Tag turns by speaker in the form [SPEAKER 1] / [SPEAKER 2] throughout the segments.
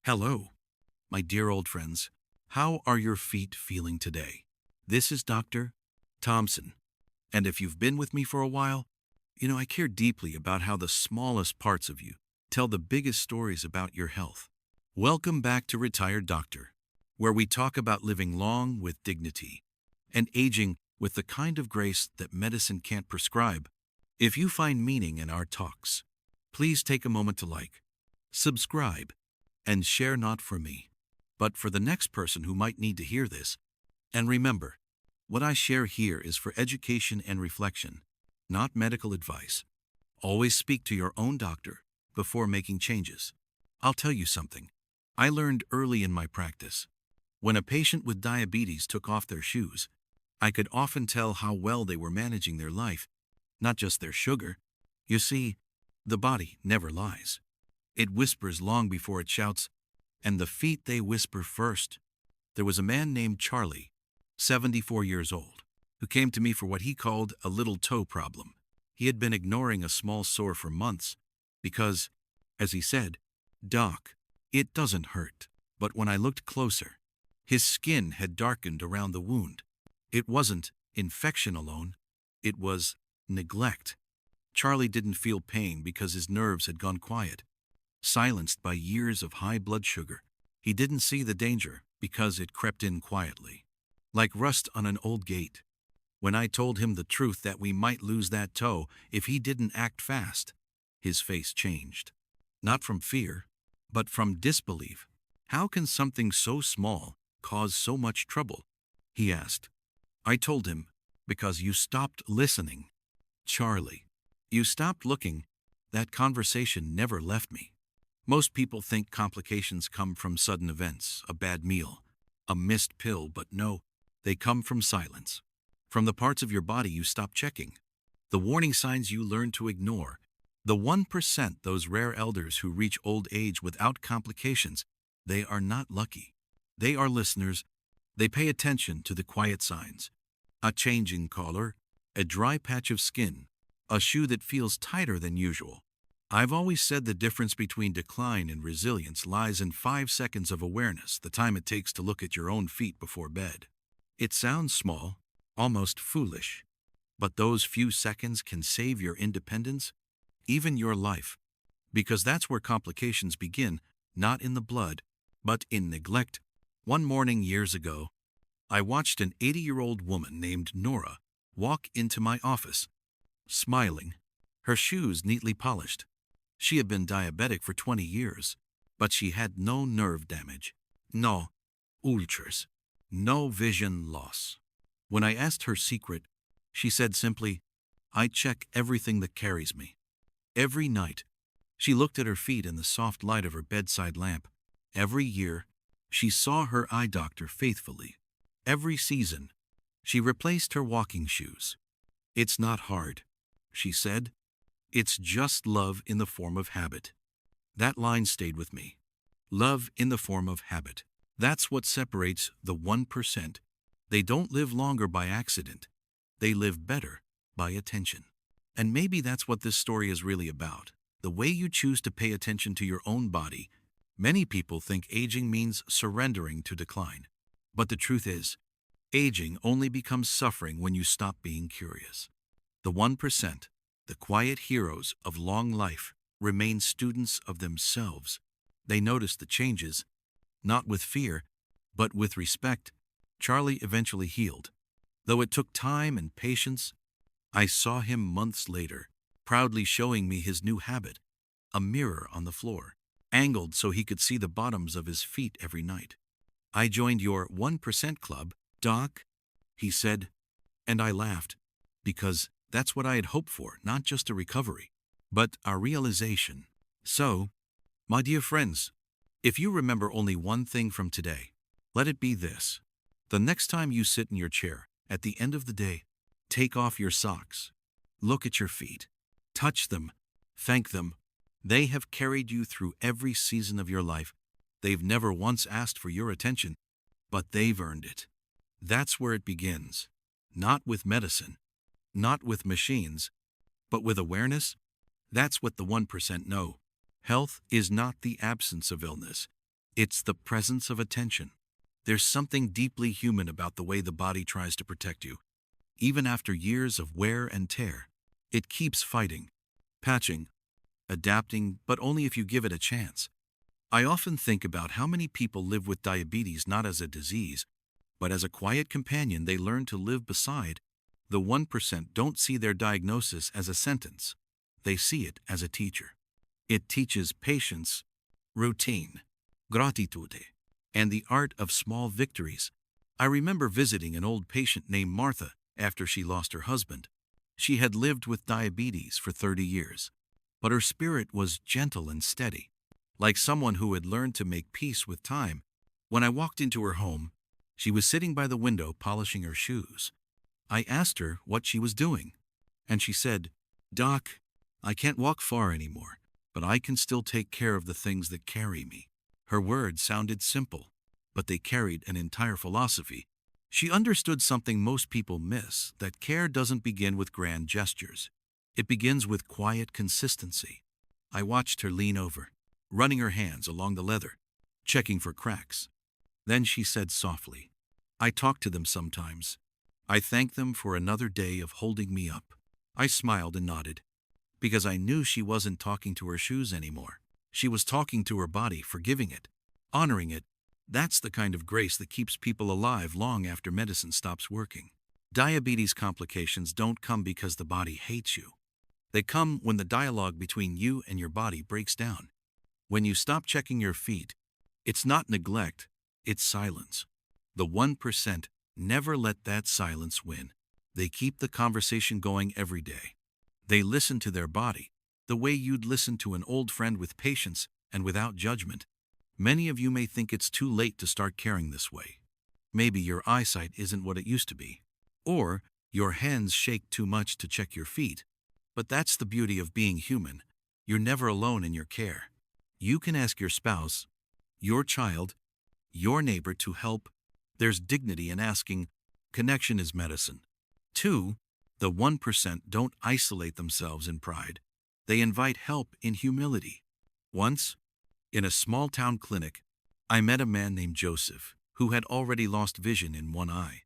[SPEAKER 1] Hello, my dear old friends. How are your feet feeling today? This is Dr. Thompson, and if you've been with me for a while, I care deeply about how the smallest parts of you tell the biggest stories about your health. Welcome back to Retired Doctor, where we talk about living long with dignity and aging with the kind of grace that medicine can't prescribe. If you find meaning in our talks, please take a moment to like, subscribe, and share not for me, but for the next person who might need to hear this. And remember, what I share here is for education and reflection, not medical advice. Always speak to your own doctor before making changes. I'll tell you something. I learned early in my practice. When a patient with diabetes took off their shoes, I could often tell how well they were managing their life, not just their sugar. You see, the body never lies. It whispers long before it shouts, and the feet they whisper first. There was a man named Charlie, 74 years old, who came to me for what he called a little toe problem. He had been ignoring a small sore for months because, as he said, "Doc, it doesn't hurt." But when I looked closer, his skin had darkened around the wound. It wasn't infection alone, it was neglect. Charlie didn't feel pain because his nerves had gone quiet, silenced by years of high blood sugar. He didn't see the danger because it crept in quietly, like rust on an old gate. When I told him the truth that we might lose that toe if he didn't act fast, his face changed. Not from fear, but from disbelief. How can something so small cause so much trouble? He asked. I told him, because you stopped listening. Charlie, you stopped looking. That conversation never left me. Most people think complications come from sudden events, a bad meal, a missed pill, but no, they come from silence. From the parts of your body you stop checking, the warning signs you learn to ignore, the 1%, those rare elders who reach old age without complications. They are not lucky. They are listeners. They pay attention to the quiet signs. A changing color, a dry patch of skin, a shoe that feels tighter than usual. I've always said the difference between decline and resilience lies in 5 seconds of awareness, the time it takes to look at your own feet before bed. It sounds small, almost foolish, but those few seconds can save your independence, even your life, because that's where complications begin, not in the blood, but in neglect. One morning years ago, I watched an 80-year-old woman named Nora walk into my office, smiling, her shoes neatly polished. She had been diabetic for 20 years, but she had no nerve damage, no ulcers, no vision loss. When I asked her secret, she said simply, I check everything that carries me. Every night, she looked at her feet in the soft light of her bedside lamp. Every year, she saw her eye doctor faithfully. Every season, she replaced her walking shoes. It's not hard, she said. It's just love in the form of habit. That line stayed with me. Love in the form of habit. That's what separates the 1%. They don't live longer by accident. They live better by attention. And maybe that's what this story is really about. The way you choose to pay attention to your own body. Many people think aging means surrendering to decline. But the truth is, aging only becomes suffering when you stop being curious. The 1%. The quiet heroes of long life remain students of themselves. They notice the changes, not with fear, but with respect. Charlie eventually healed. Though it took time and patience, I saw him months later, proudly showing me his new habit, a mirror on the floor, angled so he could see the bottoms of his feet every night. I joined your 1% club, Doc, he said, and I laughed, because that's what I had hoped for, not just a recovery, but a realization. So, my dear friends, if you remember only one thing from today, let it be this. The next time you sit in your chair, at the end of the day, take off your socks. Look at your feet. Touch them. Thank them. They have carried you through every season of your life. They've never once asked for your attention, but they've earned it. That's where it begins. Not with medicine, not with machines, but with awareness. That's what the 1% know. Health is not the absence of illness. It's the presence of attention. There's something deeply human about the way the body tries to protect you. Even after years of wear and tear, it keeps fighting, patching, adapting, but only if you give it a chance. I often think about how many people live with diabetes not as a disease, but as a quiet companion they learn to live beside. The 1% don't see their diagnosis as a sentence. They see it as a teacher. It teaches patience, routine, gratitude, and the art of small victories. I remember visiting an old patient named Martha after she lost her husband. She had lived with diabetes for 30 years, but her spirit was gentle and steady, like someone who had learned to make peace with time. When I walked into her home, she was sitting by the window polishing her shoes. I asked her what she was doing, and she said, "Doc, I can't walk far anymore, but I can still take care of the things that carry me." Her words sounded simple, but they carried an entire philosophy. She understood something most people miss, that care doesn't begin with grand gestures. It begins with quiet consistency. I watched her lean over, running her hands along the leather, checking for cracks. Then she said softly, "I talk to them sometimes. I thank them for another day of holding me up." I smiled and nodded, because I knew she wasn't talking to her shoes anymore. She was talking to her body, forgiving it, honoring it. That's the kind of grace that keeps people alive long after medicine stops working. Diabetes complications don't come because the body hates you. They come when the dialogue between you and your body breaks down. When you stop checking your feet, it's not neglect, it's silence. The 1% never let that silence win. They keep the conversation going every day. They listen to their body, the way you'd listen to an old friend, with patience and without judgment. Many of you may think it's too late to start caring this way. Maybe your eyesight isn't what it used to be, or your hands shake too much to check your feet. But that's the beauty of being human. You're never alone in your care. You can ask your spouse, your child, your neighbor to help. There's dignity in asking. Connection is medicine. 2. The 1% don't isolate themselves in pride. They invite help in humility. Once, in a small town clinic, I met a man named Joseph who had already lost vision in one eye.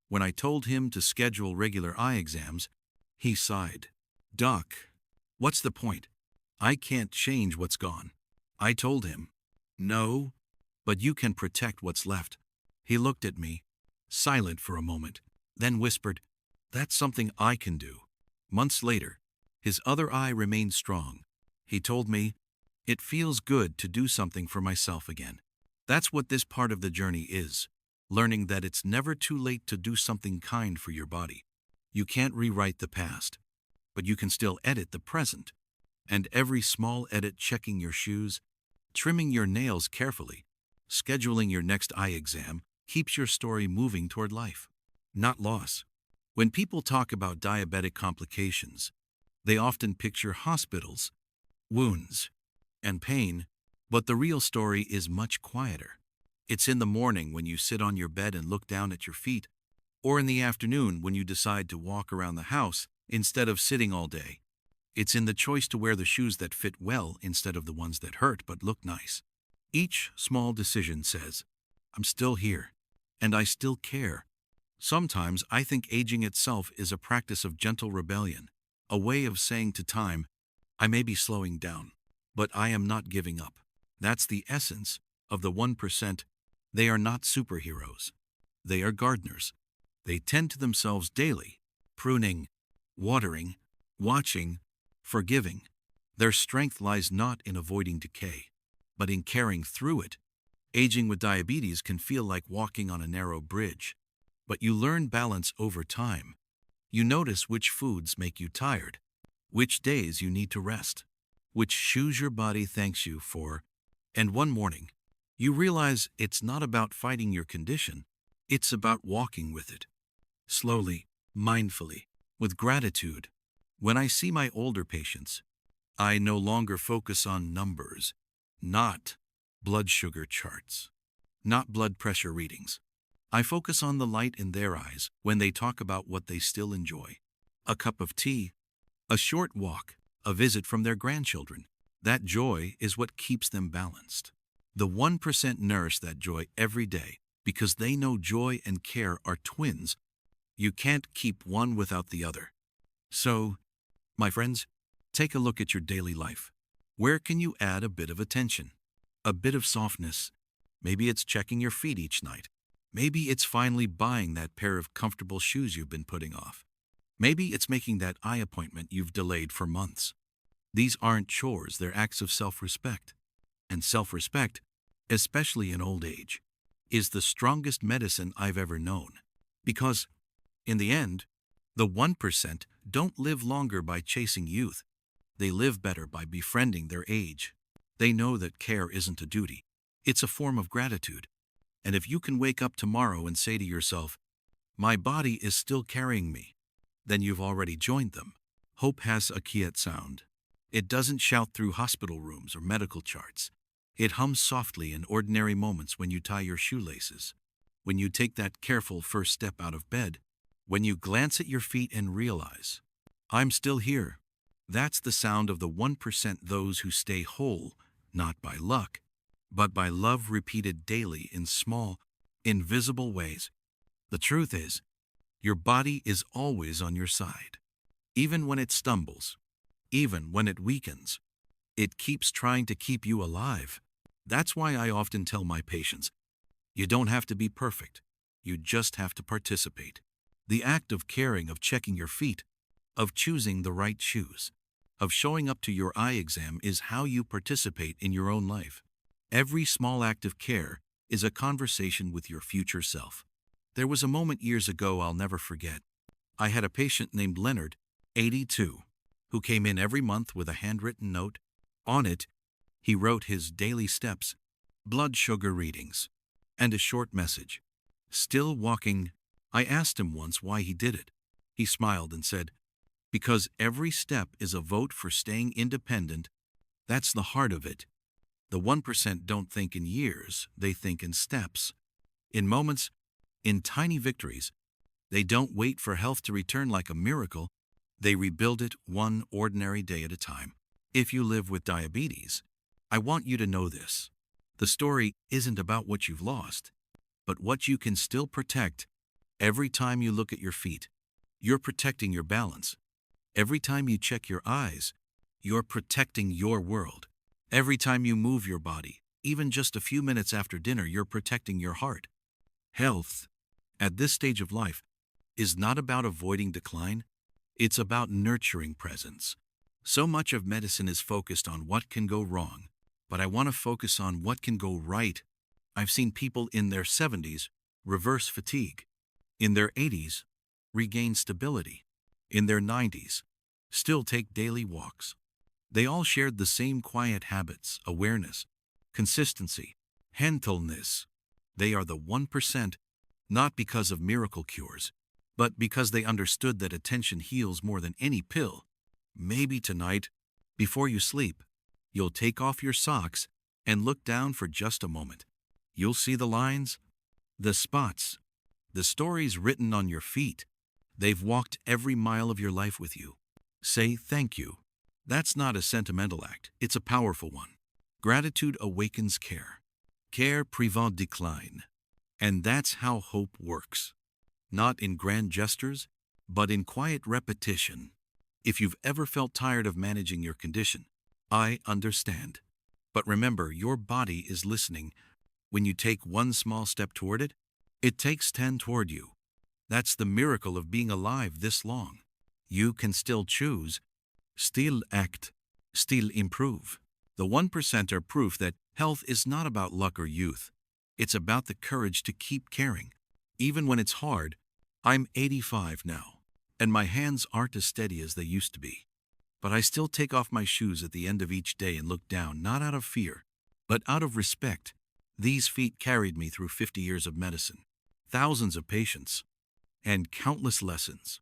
[SPEAKER 1] When I told him to schedule regular eye exams, he sighed. "Doc, what's the point? I can't change what's gone." I told him, "No, but you can protect what's left." He looked at me, silent for a moment, then whispered, "That's something I can do." Months later, his other eye remained strong. He told me, "It feels good to do something for myself again." That's what this part of the journey is, learning that it's never too late to do something kind for your body. You can't rewrite the past, but you can still edit the present. And every small edit, checking your shoes, trimming your nails carefully, scheduling your next eye exam, keeps your story moving toward life, not loss. When people talk about diabetic complications, they often picture hospitals, wounds, and pain, but the real story is much quieter. It's in the morning when you sit on your bed and look down at your feet, or in the afternoon when you decide to walk around the house instead of sitting all day. It's in the choice to wear the shoes that fit well instead of the ones that hurt but look nice. Each small decision says, "I'm still here, and I still care." Sometimes I think aging itself is a practice of gentle rebellion, a way of saying to time, "I may be slowing down, but I am not giving up." That's the essence of the 1%. They are not superheroes. They are gardeners. They tend to themselves daily, pruning, watering, watching, forgiving. Their strength lies not in avoiding decay, but in carrying through it. Aging with diabetes can feel like walking on a narrow bridge, but you learn balance over time. You notice which foods make you tired, which days you need to rest, which shoes your body thanks you for, and one morning, you realize it's not about fighting your condition, it's about walking with it. Slowly, mindfully, with gratitude. When I see my older patients, I no longer focus on numbers, not blood sugar charts, not blood pressure readings. I focus on the light in their eyes when they talk about what they still enjoy. A cup of tea, a short walk, a visit from their grandchildren. That joy is what keeps them balanced. The 1% nourish that joy every day because they know joy and care are twins. You can't keep one without the other. So, my friends, take a look at your daily life. Where can you add a bit of attention? A bit of softness? Maybe it's checking your feet each night. Maybe it's finally buying that pair of comfortable shoes you've been putting off. Maybe it's making that eye appointment you've delayed for months. These aren't chores, they're acts of self-respect. And self-respect, especially in old age, is the strongest medicine I've ever known. Because, in the end, the 1% don't live longer by chasing youth. They live better by befriending their age. They know that care isn't a duty. It's a form of gratitude. And if you can wake up tomorrow and say to yourself, "My body is still carrying me," then you've already joined them. Hope has a quiet sound. It doesn't shout through hospital rooms or medical charts. It hums softly in ordinary moments when you tie your shoelaces, when you take that careful first step out of bed, when you glance at your feet and realize, "I'm still here." That's the sound of the 1%, those who stay whole, not by luck, but by love repeated daily in small, invisible ways. The truth is, your body is always on your side. Even when it stumbles, even when it weakens, it keeps trying to keep you alive. That's why I often tell my patients, you don't have to be perfect. You just have to participate. The act of caring, of checking your feet, of choosing the right shoes, of showing up to your eye exam is how you participate in your own life. Every small act of care is a conversation with your future self. There was a moment years ago I'll never forget. I had a patient named Leonard, 82, who came in every month with a handwritten note. On it, he wrote his daily steps, blood sugar readings, and a short message. Still walking. I asked him once why he did it. He smiled and said, "Because every step is a vote for staying independent. That's the heart of it." The 1% don't think in years, they think in steps. In moments, in tiny victories. They don't wait for health to return like a miracle. They rebuild it one ordinary day at a time. If you live with diabetes, I want you to know this. The story isn't about what you've lost, but what you can still protect. Every time you look at your feet, you're protecting your balance. Every time you check your eyes, you're protecting your world. Every time you move your body, even just a few minutes after dinner, you're protecting your heart. Health, at this stage of life, is not about avoiding decline. It's about nurturing presence. So much of medicine is focused on what can go wrong, but I want to focus on what can go right. I've seen people in their 70s reverse fatigue, in their 80s regain stability, in their 90s still take daily walks. They all shared the same quiet habits: awareness, consistency, gentleness. They are the 1%, not because of miracle cures, but because they understood that attention heals more than any pill. Maybe tonight, before you sleep, you'll take off your socks and look down for just a moment. You'll see the lines, the spots, the stories written on your feet. They've walked every mile of your life with you. Say thank you. That's not a sentimental act, it's a powerful one. Gratitude awakens care. Care prevents decline. And that's how hope works. Not in grand gestures, but in quiet repetition. If you've ever felt tired of managing your condition, I understand. But remember, your body is listening. When you take one small step toward it, it takes 10 toward you. That's the miracle of being alive this long. You can still choose, still act, still improve. The 1% are proof that health is not about luck or youth. It's about the courage to keep caring. Even when it's hard. I'm 85 now, and my hands aren't as steady as they used to be. But I still take off my shoes at the end of each day and look down, not out of fear, but out of respect. These feet carried me through 50 years of medicine, thousands of patients, and countless lessons.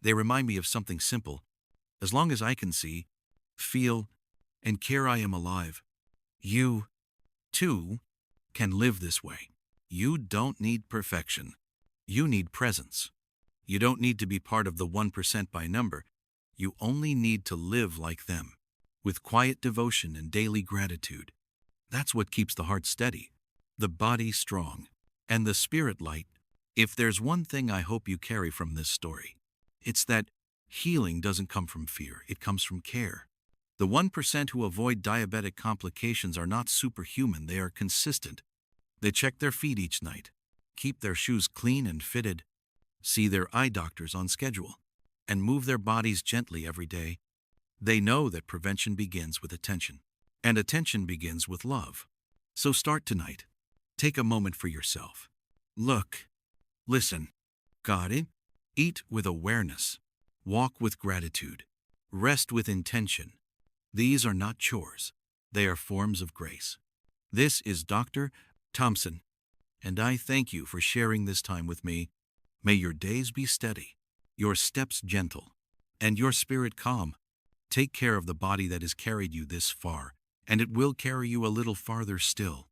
[SPEAKER 1] They remind me of something simple. As long as I can see, feel, and care, I am alive. You, too, can live this way. You don't need perfection. You need presence. You don't need to be part of the 1% by number. You only need to live like them, with quiet devotion and daily gratitude. That's what keeps the heart steady, the body strong, and the spirit light. If there's one thing I hope you carry from this story, it's that healing doesn't come from fear, it comes from care. The 1% who avoid diabetic complications are not superhuman, they are consistent. They check their feet each night, keep their shoes clean and fitted, see their eye doctors on schedule, and move their bodies gently every day. They know that prevention begins with attention, and attention begins with love. So start tonight. Take a moment for yourself. Look, listen, got it? Eat with awareness, walk with gratitude, rest with intention. These are not chores, they are forms of grace. This is Dr. Thompson, and I thank you for sharing this time with me. May your days be steady, your steps gentle, and your spirit calm. Take care of the body that has carried you this far, and it will carry you a little farther still.